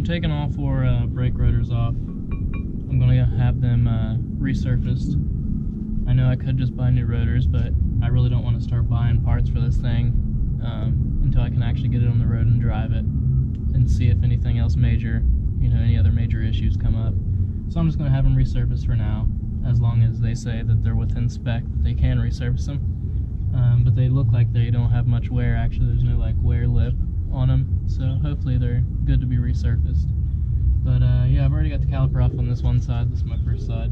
taking all 4 brake rotors off. I'm gonna have them resurfaced. I know I could just buy new rotors, but I really don't want to start buying parts for this thing until I can actually get it on the road and drive it and see if anything else major, you know, any other major issues come up. So I'm just gonna have them resurfaced for now, as long as they say that they're within spec, that they can resurface them. But they look like they don't have much wear. Actually, there's no like wear lip on them, so hopefully they're good to be resurfaced. But yeah, I've already got the caliper off on this one side. This is my first side.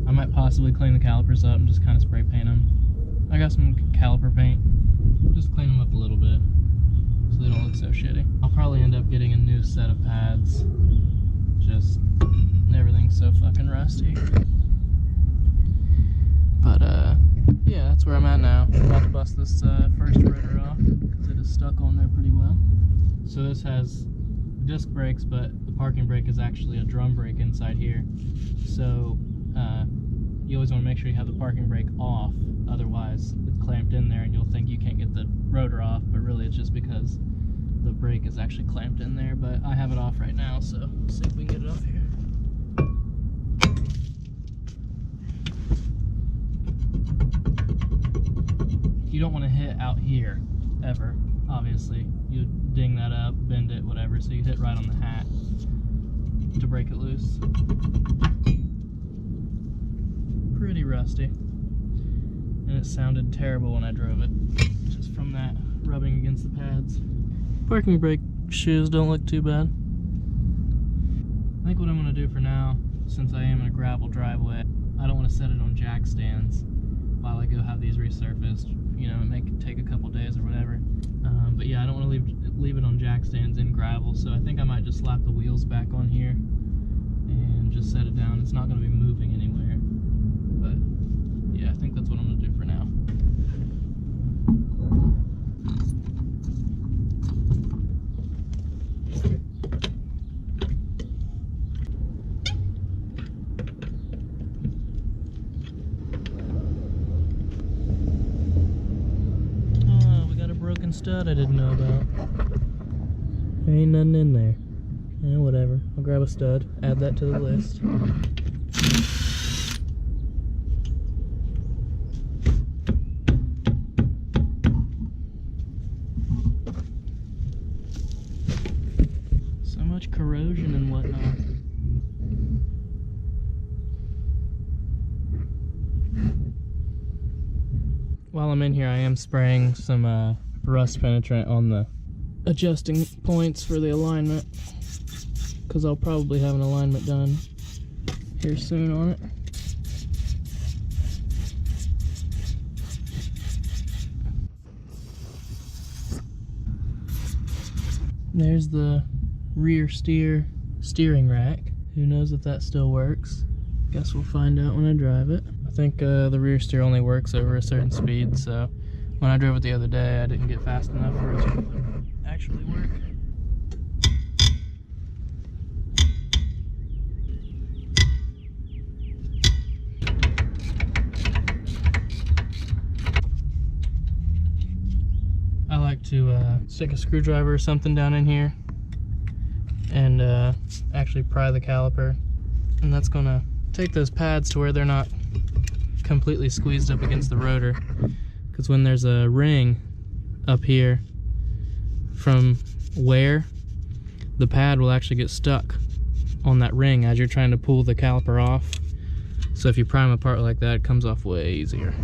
I might possibly clean the calipers up and just kind of spray paint them. I got some caliper paint. Just clean them up a little bit so they don't look so shitty. I'll probably end up getting a new set of pads. Just everything's so fucking rusty. But yeah, that's where I'm at now. I'm about to bust this first rotor off because it is stuck on there pretty well. So this has disc brakes, but the parking brake is actually a drum brake inside here. So you always want to make sure you have the parking brake off, otherwise it's clamped in there and you'll think you can't get the rotor off, but really it's just because the brake is actually clamped in there. But I have it off right now, so let's see if we can get it off here. You don't want to hit out here, ever, obviously. You ding that up, bend it, whatever, so you hit right on the hat to break it loose. Pretty rusty. And it sounded terrible when I drove it, just from that rubbing against the pads. Parking brake shoes don't look too bad. I think what I'm going to do for now, since I am in a gravel driveway, I don't want to set it on jack stands while I go have these resurfaced. You know, it may take a couple days or whatever. But yeah, I don't want to leave it on jack stands in gravel, so I think I might just slap the wheels back on here and just set it down. It's not going to be moving anywhere. But yeah, I think that's what I'm going to do for now. Stud I didn't know about. There ain't nothing in there. Yeah, whatever. I'll grab a stud, add that to the list. So much corrosion and whatnot. While I'm in here, I am spraying some rust penetrant on the adjusting points for the alignment, because I'll probably have an alignment done here soon on it. There's the rear steering rack. Who knows if that still works? Guess we'll find out when I drive it. I think the rear steer only works over a certain speed, so when I drove it the other day, I didn't get fast enough for it to actually work. I like to stick a screwdriver or something down in here and actually pry the caliper, and that's gonna take those pads to where they're not completely squeezed up against the rotor. Because when there's a ring up here from wear, the pad will actually get stuck on that ring as you're trying to pull the caliper off. So if you prime apart like that, it comes off way easier.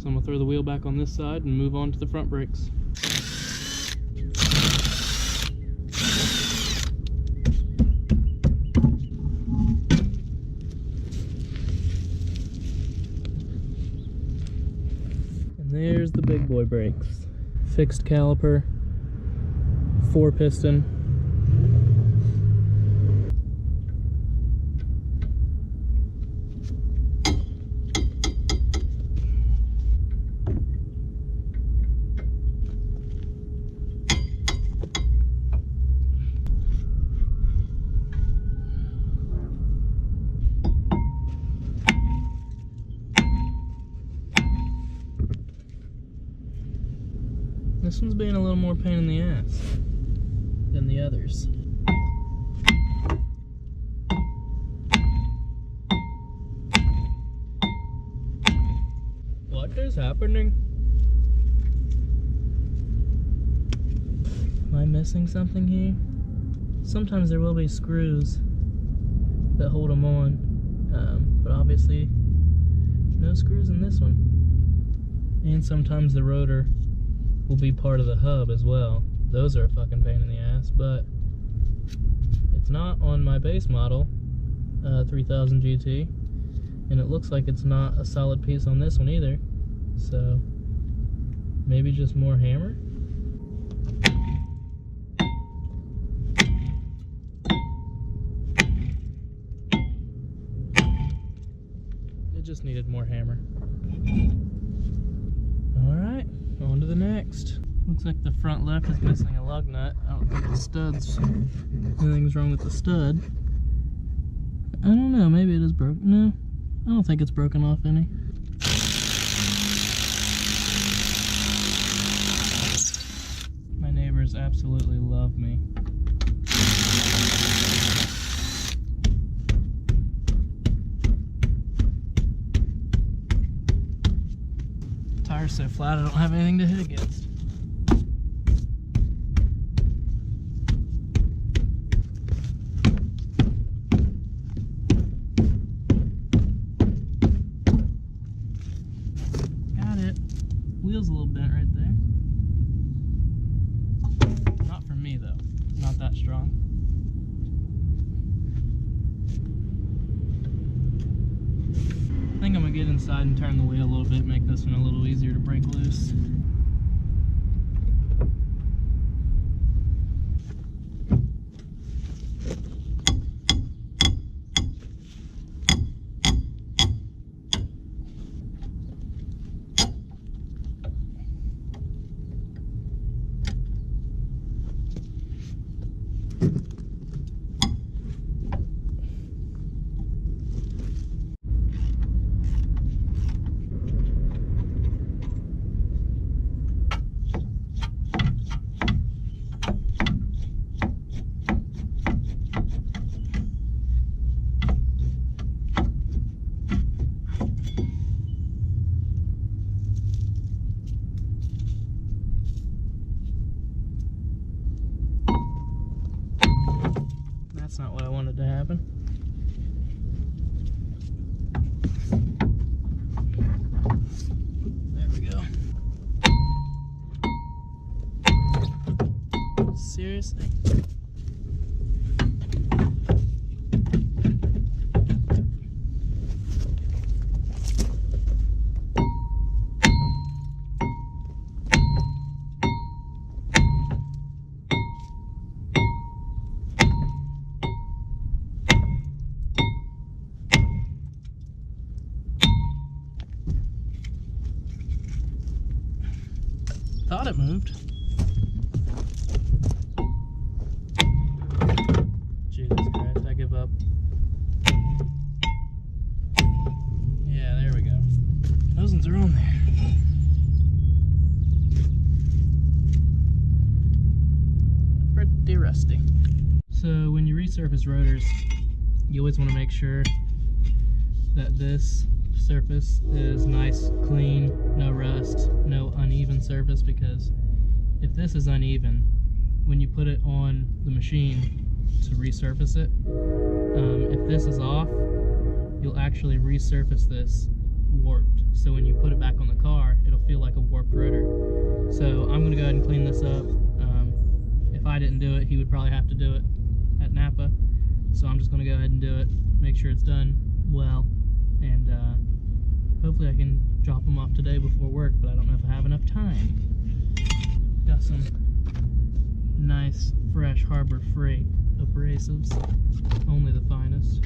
So I'm going to throw the wheel back on this side and move on to the front brakes. And there's the big boy brakes. Fixed caliper, 4-piston. This one's being a little more pain in the ass than the others. What is happening? Am I missing something here? Sometimes there will be screws that hold them on, but obviously no screws in this one. And sometimes the rotor will be part of the hub as well. Those are a fucking pain in the ass, but it's not on my base model 3000 GT, and it looks like it's not a solid piece on this one either. So maybe just more hammer. It just needed more hammer. Alright, on to the next. Looks like the front left is missing a lug nut. I don't think the stud's, anything's wrong with the stud. I don't know, maybe it is broken. No, I don't think it's broken off any. My neighbors absolutely love me. Tire's so flat I don't have anything to hit against. Got it. Wheel's a little bent right there. Not for me though. Not that strong. I think I'm gonna get inside and turn the wheel a little bit, make this one a little easier to break loose. That's not what I wanted to happen. There we go. Seriously? Thought it moved. Jesus Christ, I give up. Yeah, there we go. Those ones are on there. Pretty rusty. So when you resurface rotors, you always want to make sure that this surface is nice, clean, no rust, no uneven surface, because if this is uneven, when you put it on the machine to resurface it, if this is off, you'll actually resurface this warped. So when you put it back on the car, it'll feel like a warped rotor. So I'm going to go ahead and clean this up. If I didn't do it, he would probably have to do it at Napa. So I'm just going to go ahead and do it, make sure it's done well, and hopefully I can drop them off today before work, but I don't know if I have enough time. Got some nice, fresh Harbor Freight abrasives, only the finest.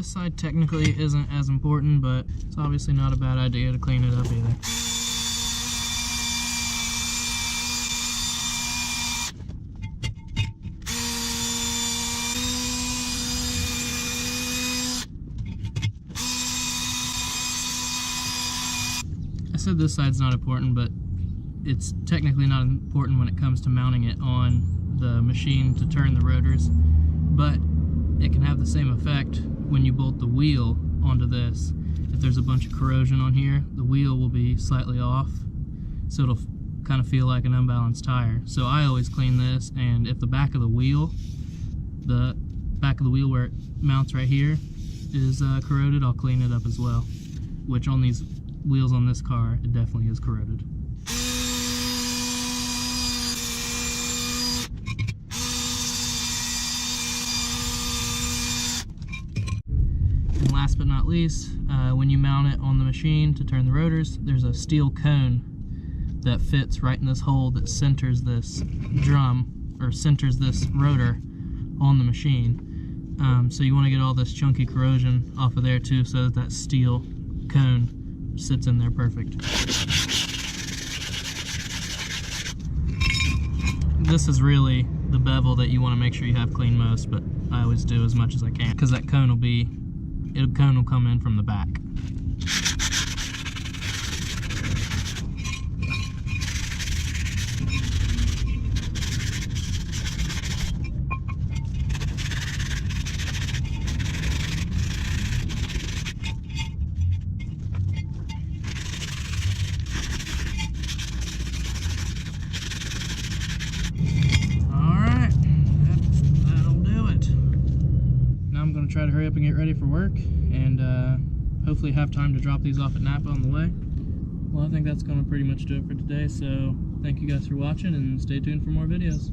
This side technically isn't as important, but it's obviously not a bad idea to clean it up either. I said this side's not important, but it's technically not important when it comes to mounting it on the machine to turn the rotors, but it can have the same effect when you bolt the wheel onto this. If there's a bunch of corrosion on here, the wheel will be slightly off, so it'll kind of feel like an unbalanced tire. So I always clean this, and if the back of the wheel where it mounts right here is corroded, I'll clean it up as well, which on these wheels on this car, it definitely is corroded. And last but not least, when you mount it on the machine to turn the rotors, there's a steel cone that fits right in this hole that centers this drum, or centers this rotor on the machine. So you want to get all this chunky corrosion off of there too, so that that steel cone sits in there perfect. This is really the bevel that you want to make sure you have clean most, but I always do as much as I can, because that cone will come in from the back. Try to hurry up and get ready for work, and hopefully have time to drop these off at Napa on the way. Well, I think that's going to pretty much do it for today, so thank you guys for watching, and stay tuned for more videos.